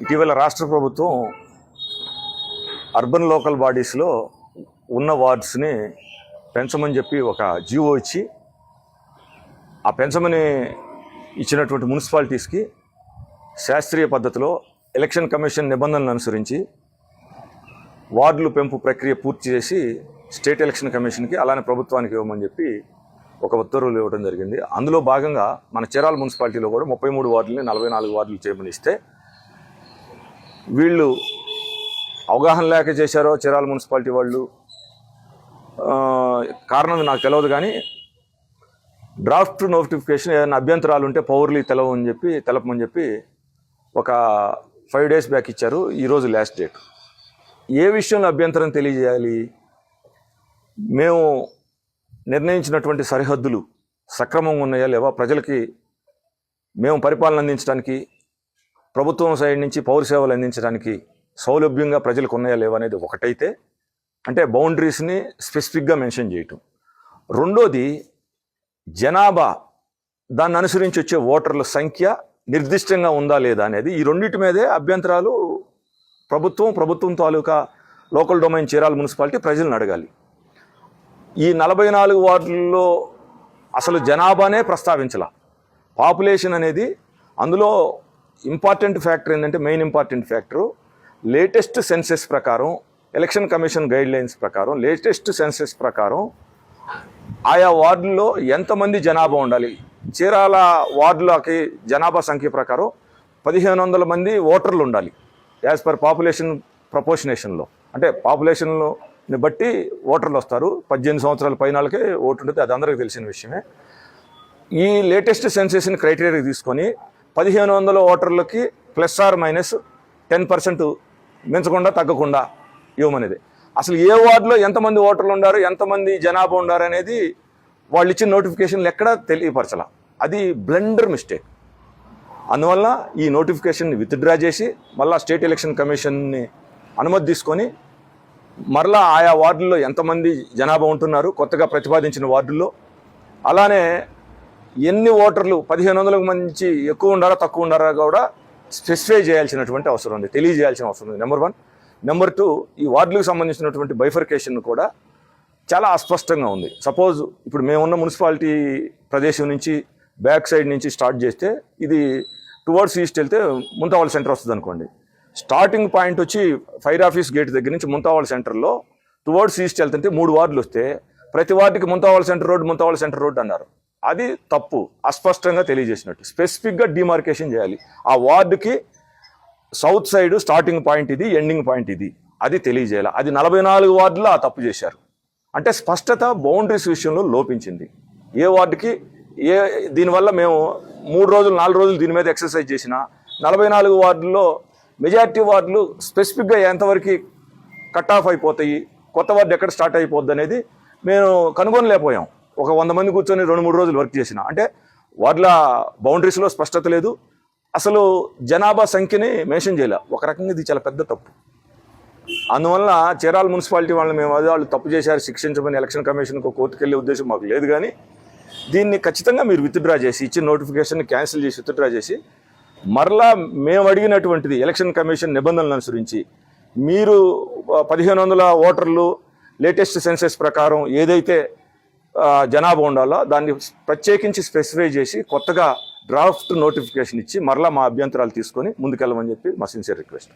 ఇటీవల రాష్ట్ర ప్రభుత్వం అర్బన్ లోకల్ బాడీస్లో ఉన్న వార్డ్స్ని పెంచమని చెప్పి ఒక జీవో ఇచ్చి ఆ పెంచమని ఇచ్చినటువంటి మున్సిపాలిటీస్కి శాస్త్రీయ పద్ధతిలో ఎలక్షన్ కమిషన్ నిబంధనలను అనుసరించి వార్డులు పెంపు ప్రక్రియ పూర్తి చేసి స్టేట్ ఎలక్షన్ కమిషన్కి అలానే ప్రభుత్వానికి ఇవ్వమని చెప్పి ఒక ఉత్తర్వులు ఇవ్వడం జరిగింది. అందులో భాగంగా మన చీరాల మున్సిపాలిటీలో కూడా 33 వార్డులని 44 వార్డులు చేయమని ఇస్తే వీళ్ళు అవగాహన లేక చేశారో చీరాల మున్సిపాలిటీ వాళ్ళు కారణం నాకు తెలియదు, కానీ డ్రాఫ్ట్ నోటిఫికేషన్ ఏదైనా అభ్యంతరాలు ఉంటే పౌరులు తెలపమని చెప్పి ఒక 5 days బ్యాక్ ఇచ్చారు. ఈరోజు లాస్ట్ డేట్. ఏ విషయంలో అభ్యంతరం తెలియజేయాలి? మేము నిర్ణయించినటువంటి సరిహద్దులు సక్రమంగా ఉన్నాయా లేవా, ప్రజలకి మేము పరిపాలన అందించడానికి, ప్రభుత్వం సైడ్ నుంచి పౌర సేవలు అందించడానికి సౌలభ్యంగా ప్రజలకు ఉన్నాయా లేవా అనేది ఒకటైతే, అంటే బౌండరీస్ని స్పెసిఫిక్గా మెన్షన్ చేయటం. రెండోది జనాభా, దాన్ని అనుసరించి వచ్చే ఓటర్ల సంఖ్య నిర్దిష్టంగా ఉందా లేదా అనేది. ఈ రెండింటి మీదే అభ్యంతరాలు ప్రభుత్వం తాలూకా లోకల్ డొమైన్ చీరాల మున్సిపాలిటీ ప్రజలను అడగాలి. ఈ 44 వార్డుల్లో అసలు జనాభానే ప్రస్తావించాల. పాపులేషన్ అనేది అందులో ఇంపార్టెంట్ ఫ్యాక్టర్ ఏంటంటే, main important factor latest census ప్రకారం, ఎలక్షన్ కమిషన్ గైడ్లైన్స్ ప్రకారం, లేటెస్ట్ సెన్సెస్ ప్రకారం ఆయా వార్డుల్లో ఎంతమంది జనాభా ఉండాలి. చీరాల వార్డులకి జనాభా సంఖ్య ప్రకారం 1500 మంది ఓటర్లు ఉండాలి యాజ్ పర్ పాపులేషన్ ప్రపోర్షనేషన్లో. అంటే పాపులేషన్ని బట్టి ఓటర్లు వస్తారు. 18 సంవత్సరాల పైనకే ఓటు ఉంటుంది, అది అందరికీ తెలిసిన విషయమే. ఈ లేటెస్ట్ సెన్సెస్ని క్రైటీరియా తీసుకొని 1500 ఓటర్లకి ±10% మించకుండా తగ్గకుండా ఇవ్వమనేది. అసలు ఏ వార్డులో ఎంతమంది ఓటర్లు ఉన్నారు, ఎంతమంది జనాభా ఉన్నారు అనేది వాళ్ళు ఇచ్చిన నోటిఫికేషన్లు ఎక్కడా తెలియపరచాల. అది బ్లండర్ మిస్టేక్. అందువల్ల ఈ నోటిఫికేషన్ని విత్డ్రా చేసి మళ్ళీ స్టేట్ ఎలక్షన్ కమిషన్ని అనుమతి తీసుకొని మరలా ఆయా వార్డుల్లో ఎంతమంది జనాభా ఉంటున్నారు కొత్తగా ప్రతిపాదించిన వార్డుల్లో, అలానే ఎన్ని ఓటర్లు 1500 మంది ఎక్కువ ఉండారా తక్కువ ఉండారా కూడా స్పెసిఫై చేయాల్సినటువంటి అవసరం ఉంది, తెలియజేయాల్సిన అవసరం ఉంది. నెంబర్ 1. నెంబర్ 2, ఈ వార్డులకు సంబంధించినటువంటి బైఫర్కేషన్ కూడా చాలా అస్పష్టంగా ఉంది. సపోజ్ ఇప్పుడు మేమున్న మున్సిపాలిటీ ప్రదేశం నుంచి బ్యాక్ సైడ్ నుంచి స్టార్ట్ చేస్తే ఇది టువర్డ్స్ ఈస్ట్ వెళ్తే ముంతావాళ్ళ సెంటర్ వస్తుంది అనుకోండి. స్టార్టింగ్ పాయింట్ వచ్చి ఫైర్ ఆఫీస్ గేట్ దగ్గర నుంచి ముంతావాళ్ళ సెంటర్లో టువర్డ్స్ ఈస్ట్ వెళ్తుంటే 3 వార్డులు వస్తే ప్రతి వార్డుకి ముంతావాళ్ళ సెంటర్ రోడ్ అన్నారు. అది తప్పు. అస్పష్టంగా తెలియజేసినట్టు స్పెసిఫిక్గా డిమార్కేషన్ చేయాలి. ఆ వార్డుకి సౌత్ సైడ్ స్టార్టింగ్ పాయింట్ ఇది, ఎండింగ్ పాయింట్ ఇది, అది తెలియజేయాలి. అది 44 వార్డులో ఆ తప్పు చేశారు. అంటే స్పష్టత బౌండరీస్ విషయంలో లోపించింది. ఏ వార్డుకి దీనివల్ల మేము 3 రోజులు 4 రోజులు దీని మీద ఎక్సర్సైజ్ చేసిన 44 వార్డుల్లో మెజారిటీ వార్డులు స్పెసిఫిక్గా ఎంతవరకు కట్ ఆఫ్ అయిపోతాయి, కొత్త వార్డు ఎక్కడ స్టార్ట్ అయిపోద్ది అనేది మేము కనుగొనలేకపోయాం. ఒక 100 మంది కూర్చొని 2-3 రోజులు వర్క్ చేసిన, అంటే వార్డుల బౌండరీస్లో స్పష్టత లేదు, అసలు జనాభా సంఖ్యని మెన్షన్ చేయలే. ఒక రకంగా ఇది చాలా పెద్ద తప్పు. అందువల్ల చీరాల మున్సిపాలిటీ వాళ్ళు తప్పు చేశారు, శిక్షించమని ఎలక్షన్ కమిషన్కు కోర్టుకు వెళ్ళే ఉద్దేశం మాకు లేదు. కానీ దీన్ని ఖచ్చితంగా మీరు విత్డ్రా చేసి, ఇచ్చిన నోటిఫికేషన్ క్యాన్సిల్ చేసి విత్డ్రా చేసి మరలా మేము అడిగినటువంటిది ఎలక్షన్ కమిషన్ నిబంధనలను అనుసరించి మీరు 1500 ఓటర్లు లేటెస్ట్ సెన్సెస్ ప్రకారం ఏదైతే జనాభా ఉండాలో దాన్ని ప్రత్యేకించి స్పెసిఫై చేసి కొత్తగా డ్రాఫ్ట్ నోటిఫికేషన్ ఇచ్చి మరలా మా అభ్యంతరాలు తీసుకొని ముందుకెళ్ళమని చెప్పి మా సిన్సియర్ రిక్వెస్ట్.